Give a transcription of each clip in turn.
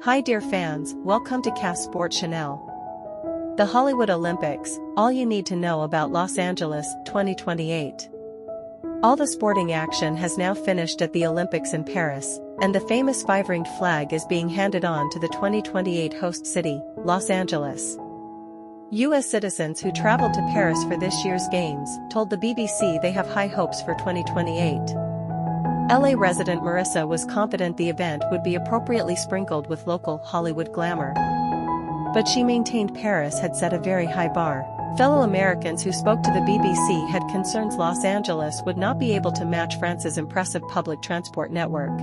Hi dear fans, welcome to Cast Sport Channel. The Hollywood Olympics, all you need to know about Los Angeles 2028. All the sporting action has now finished at the Olympics in Paris, and the famous five-ringed flag is being handed on to the 2028 host city, Los Angeles. U.S. citizens who traveled to Paris for this year's games told the BBC they have high hopes for 2028. LA resident Marissa was confident the event would be appropriately sprinkled with local Hollywood glamour. But she maintained Paris had set a very high bar. Fellow Americans who spoke to the BBC had concerns Los Angeles would not be able to match France's impressive public transport network.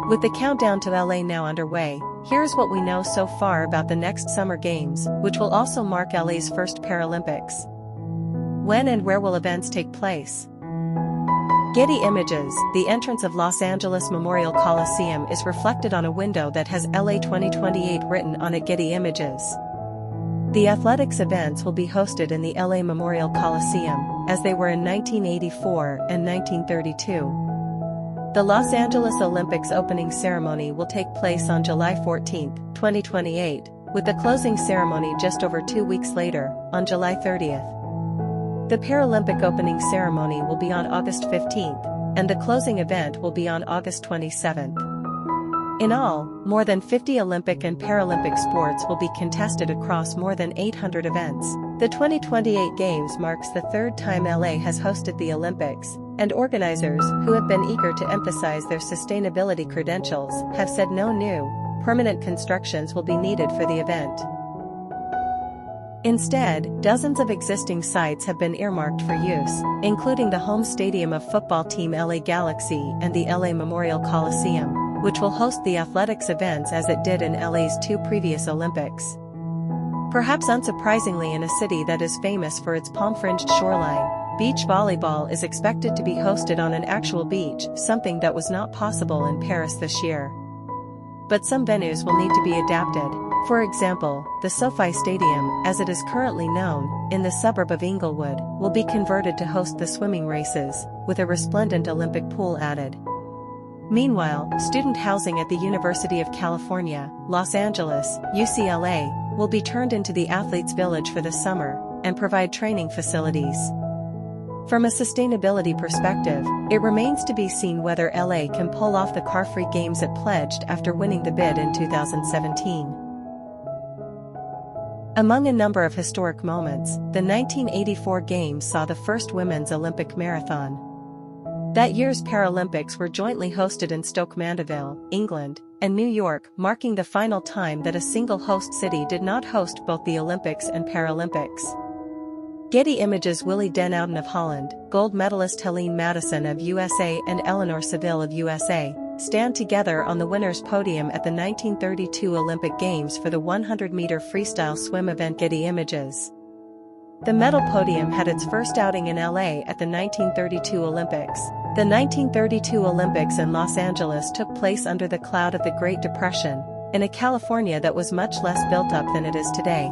With the countdown to LA now underway, here's what we know so far about the next Summer Games, which will also mark LA's first Paralympics. When and where will events take place? Getty Images. The entrance of Los Angeles Memorial Coliseum is reflected on a window that has LA 2028 written on it. Getty Images. The athletics events will be hosted in the LA Memorial Coliseum, as they were in 1984 and 1932. The Los Angeles Olympics opening ceremony will take place on July 14, 2028, with the closing ceremony just over 2 weeks later, on July 30th. The Paralympic opening ceremony will be on August 15th, and the closing event will be on August 27th. In all, more than 50 Olympic and Paralympic sports will be contested across more than 800 events. The 2028 Games marks the third time LA has hosted the Olympics, and organizers, who have been eager to emphasize their sustainability credentials, have said no new, permanent constructions will be needed for the event. Instead, dozens of existing sites have been earmarked for use, including the home stadium of football team LA Galaxy and the LA Memorial Coliseum, which will host the athletics events as it did in LA's 2 previous Olympics. Perhaps unsurprisingly, in a city that is famous for its palm-fringed shoreline, beach volleyball is expected to be hosted on an actual beach, something that was not possible in Paris this year. But some venues will need to be adapted. For example, the SoFi Stadium, as it is currently known, in the suburb of Inglewood, will be converted to host the swimming races, with a resplendent Olympic pool added. Meanwhile, student housing at the University of California, Los Angeles, UCLA, will be turned into the Athletes Village for the summer, and provide training facilities. From a sustainability perspective, it remains to be seen whether LA can pull off the car-free games it pledged after winning the bid in 2017. Among a number of historic moments, the 1984 Games saw the first women's Olympic marathon. That year's Paralympics were jointly hosted in Stoke Mandeville, England, and New York, marking the final time that a single host city did not host both the Olympics and Paralympics. Getty Images. Willie den Ouden of Holland, gold medalist Helene Madison of USA and Eleanor Seville of USA, stand together on the winner's podium at the 1932 Olympic Games for the 100-meter freestyle swim event. Getty Images. The medal podium had its first outing in LA at the 1932 Olympics. The 1932 Olympics in Los Angeles took place under the cloud of the Great Depression, in a California that was much less built up than it is today.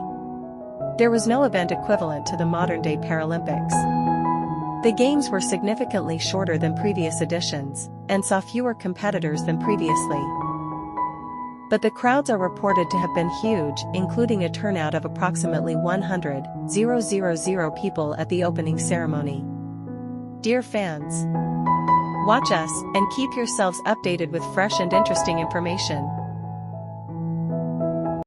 There was no event equivalent to the modern-day Paralympics. The Games were significantly shorter than previous editions, and saw fewer competitors than previously. But the crowds are reported to have been huge, including a turnout of approximately 100,000 people at the opening ceremony. Dear fans, watch us, and keep yourselves updated with fresh and interesting information.